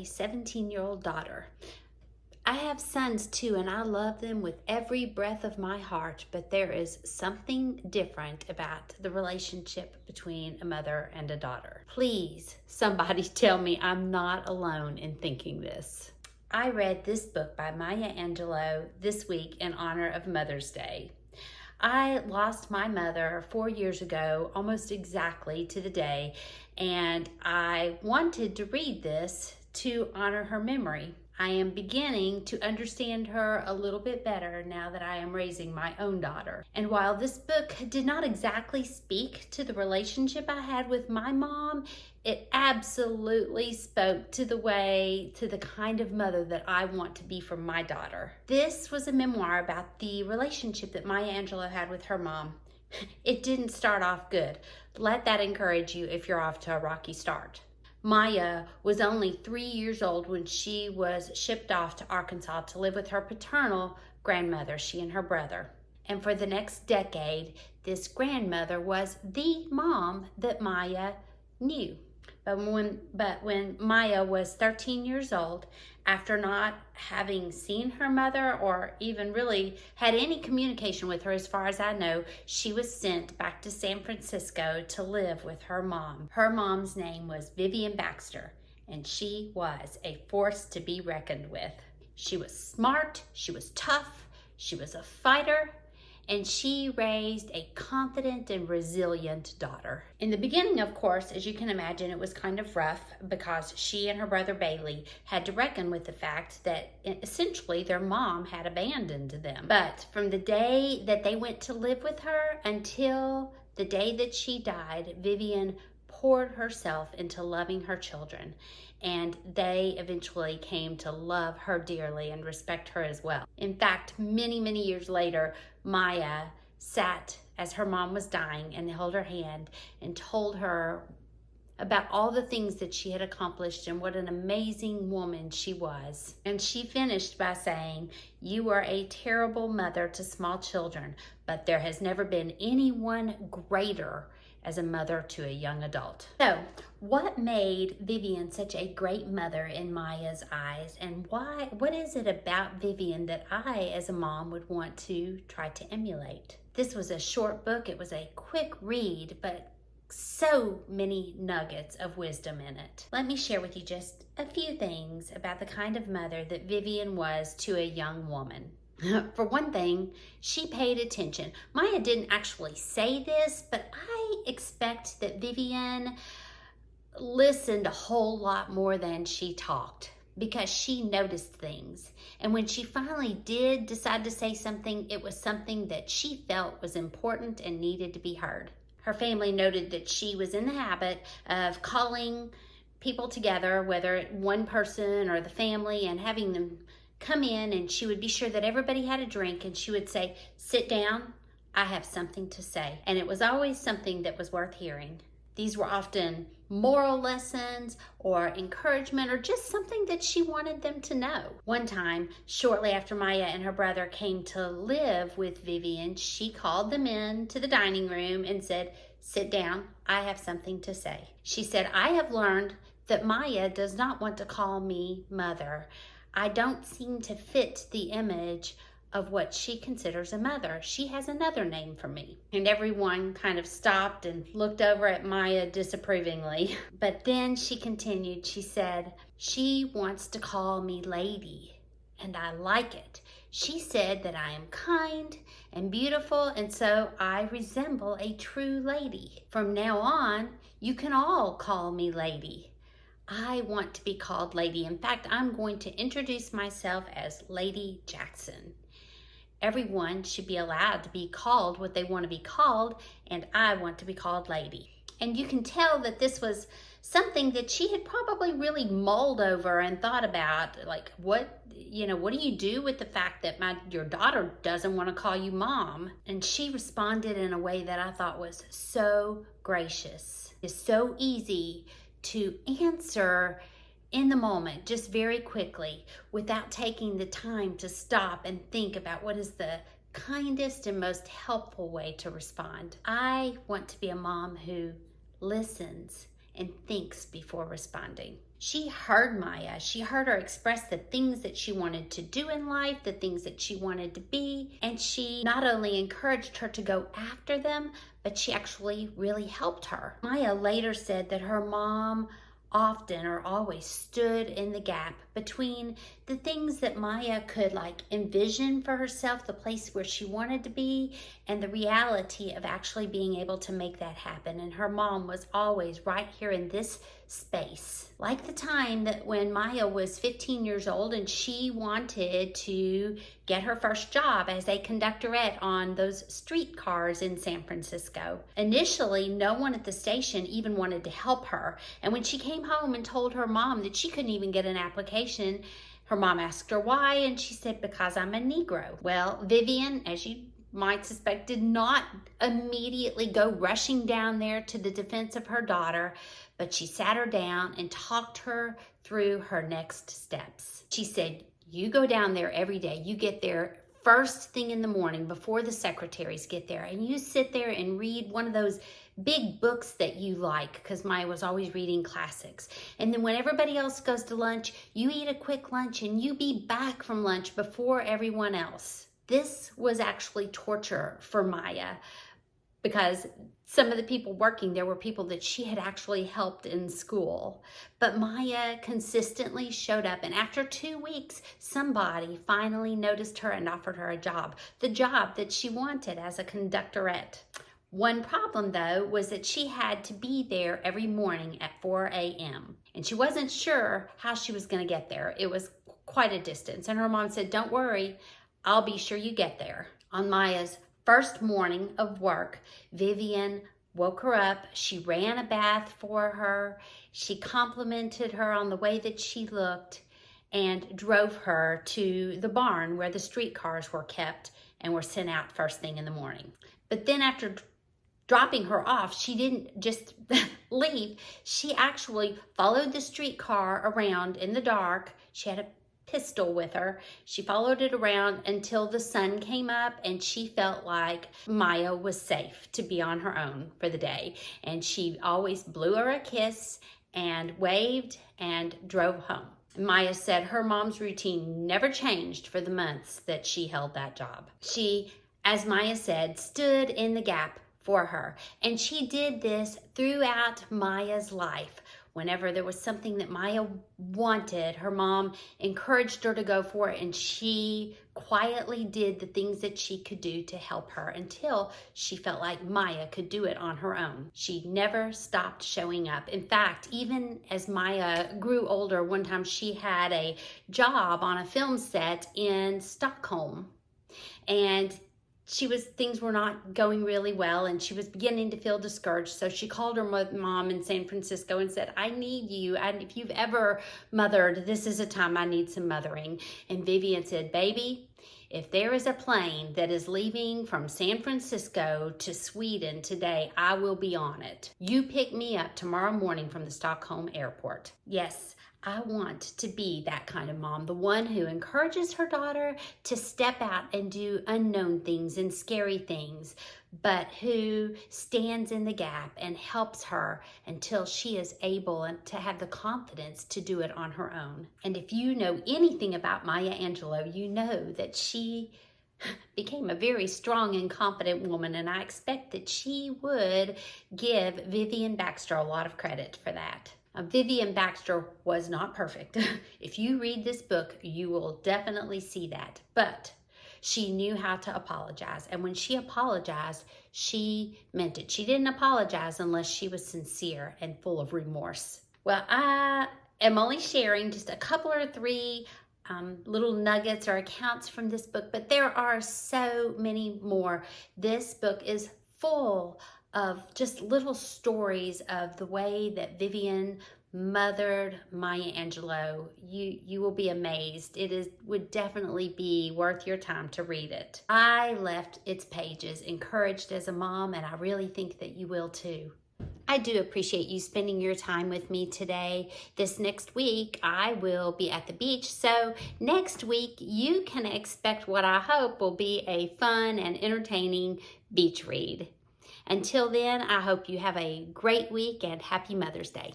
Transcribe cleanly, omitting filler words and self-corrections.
a 17-year-old daughter. I have sons too, and I love them with every breath of my heart, but there is something different about the relationship between a mother and a daughter. Please, somebody tell me I'm not alone in thinking this. I read this book by Maya Angelou this week in honor of Mother's Day. I lost my mother 4 years ago, almost exactly to the day, and I wanted to read this to honor her memory. I am beginning to understand her a little bit better now that I am raising my own daughter. And while this book did not exactly speak to the relationship I had with my mom, it absolutely spoke to the kind of mother that I want to be for my daughter. This was a memoir about the relationship that Maya Angelou had with her mom. It didn't start off good. Let that encourage you if you're off to a rocky start. Maya was only 3 years old when she was shipped off to Arkansas to live with her paternal grandmother, she and her brother. And for the next decade, this grandmother was the mom that Maya knew. But when Maya was 13 years old, after not having seen her mother or even really had any communication with her, as far as I know, she was sent back to San Francisco to live with her mom. Her mom's name was Vivian Baxter, and she was a force to be reckoned with. She was smart, she was tough, she was a fighter, and she raised a confident and resilient daughter. In the beginning, of course, as you can imagine, it was kind of rough because she and her brother Bailey had to reckon with the fact that essentially their mom had abandoned them. But from the day that they went to live with her until the day that she died, Vivian poured herself into loving her children, and they eventually came to love her dearly and respect her as well. In fact, many, many years later, Maya sat as her mom was dying and held her hand and told her about all the things that she had accomplished and what an amazing woman she was. And she finished by saying, "You are a terrible mother to small children, but there has never been anyone greater as a mother to a young adult." So, what made Vivian such a great mother in Maya's eyes, and what is it about Vivian that I, as a mom, would want to try to emulate? This was a short book. It was a quick read, but so many nuggets of wisdom in it. Let me share with you just a few things about the kind of mother that Vivian was to a young woman. For one thing, she paid attention. Maya didn't actually say this, but I expect that Vivian listened a whole lot more than she talked because she noticed things. And when she finally did decide to say something, it was something that she felt was important and needed to be heard. Her family noted that she was in the habit of calling people together, whether one person or the family, and having them come in, and she would be sure that everybody had a drink, and she would say, "Sit down, I have something to say." And it was always something that was worth hearing. These were often moral lessons or encouragement or just something that she wanted them to know. One time, shortly after Maya and her brother came to live with Vivian, she called them in to the dining room and said, "Sit down, I have something to say." She said, "I have learned that Maya does not want to call me mother. I don't seem to fit the image of what she considers a mother. She has another name for me." And everyone kind of stopped and looked over at Maya disapprovingly. But then she continued, she said, "She wants to call me lady, and I like it. She said that I am kind and beautiful, and so I resemble a true lady. From now on, you can all call me lady. I want to be called lady. In fact, I'm going to introduce myself as Lady Jackson. Everyone should be allowed to be called what they want to be called, and I want to be called lady." And you can tell that this was something that she had probably really mulled over and thought about, like, what do you do with the fact that your daughter doesn't want to call you mom? And she responded in a way that I thought was so gracious. It's so easy to answer in the moment, just very quickly, without taking the time to stop and think about what is the kindest and most helpful way to respond. I want to be a mom who listens and thinks before responding. She heard Maya. She heard her express the things that she wanted to do in life, the things that she wanted to be, and she not only encouraged her to go after them, but she actually really helped her. Maya later said that her mom often or always stood in the gap between the things that Maya could envision for herself, the place where she wanted to be, and the reality of actually being able to make that happen. And her mom was always right here in this space. Like the time that when Maya was 15 years old and she wanted to get her first job as a conductorette on those streetcars in San Francisco. Initially, no one at the station even wanted to help her. And when she came home and told her mom that she couldn't even get an application, her mom asked her why, and she said, because I'm a Negro. Well, Vivian, as you might suspect, did not immediately go rushing down there to the defense of her daughter, but she sat her down and talked her through her next steps. She said, you go down there every day. You get there first thing in the morning before the secretaries get there, and you sit there and read one of those big books that you like, because Maya was always reading classics. And then when everybody else goes to lunch, you eat a quick lunch and you be back from lunch before everyone else. This was actually torture for Maya, because some of the people working there were people that she had actually helped in school. But Maya consistently showed up, and after 2 weeks, somebody finally noticed her and offered her a job, the job that she wanted as a conductorette. One problem, though, was that she had to be there every morning at 4 a.m. And she wasn't sure how she was going to get there. It was quite a distance. And her mom said, don't worry, I'll be sure you get there. On Maya's first morning of work, Vivian woke her up. She ran a bath for her. She complimented her on the way that she looked and drove her to the barn where the streetcars were kept and were sent out first thing in the morning. But then after dropping her off, she didn't just leave. She actually followed the streetcar around in the dark. She had a pistol with her. She followed it around until the sun came up, and she felt like Maya was safe to be on her own for the day. And she always blew her a kiss and waved and drove home. Maya said her mom's routine never changed for the months that she held that job. She, as Maya said, stood in the gap for her. And she did this throughout Maya's life. Whenever there was something that Maya wanted, her mom encouraged her to go for it, and she quietly did the things that she could do to help her until she felt like Maya could do it on her own. She never stopped showing up. In fact, even as Maya grew older, one time she had a job on a film set in Stockholm, and things were not going really well, and she was beginning to feel discouraged. So she called her mom in San Francisco and said, I need you. And if you've ever mothered, this is a time I need some mothering. And Vivian said, baby, if there is a plane that is leaving from San Francisco to Sweden today, I will be on it. You pick me up tomorrow morning from the Stockholm airport. Yes, I want to be that kind of mom, the one who encourages her daughter to step out and do unknown things and scary things, but who stands in the gap and helps her until she is able to have the confidence to do it on her own. And if you know anything about Maya Angelou, you know that she became a very strong and confident woman, and I expect that she would give Vivian Baxter a lot of credit for that. Vivian Baxter was not perfect. If you read this book, you will definitely see that. But she knew how to apologize. And when she apologized, she meant it. She didn't apologize unless she was sincere and full of remorse. Well, I am only sharing just a couple or three little nuggets or accounts from this book, but there are so many more. This book is full of just little stories of the way that Vivian mothered Maya Angelou. You will be amazed. Would definitely be worth your time to read it. I left its pages encouraged as a mom, and I really think that you will too. I do appreciate you spending your time with me today. This next week, I will be at the beach. So next week, you can expect what I hope will be a fun and entertaining beach read. Until then, I hope you have a great week and happy Mother's Day.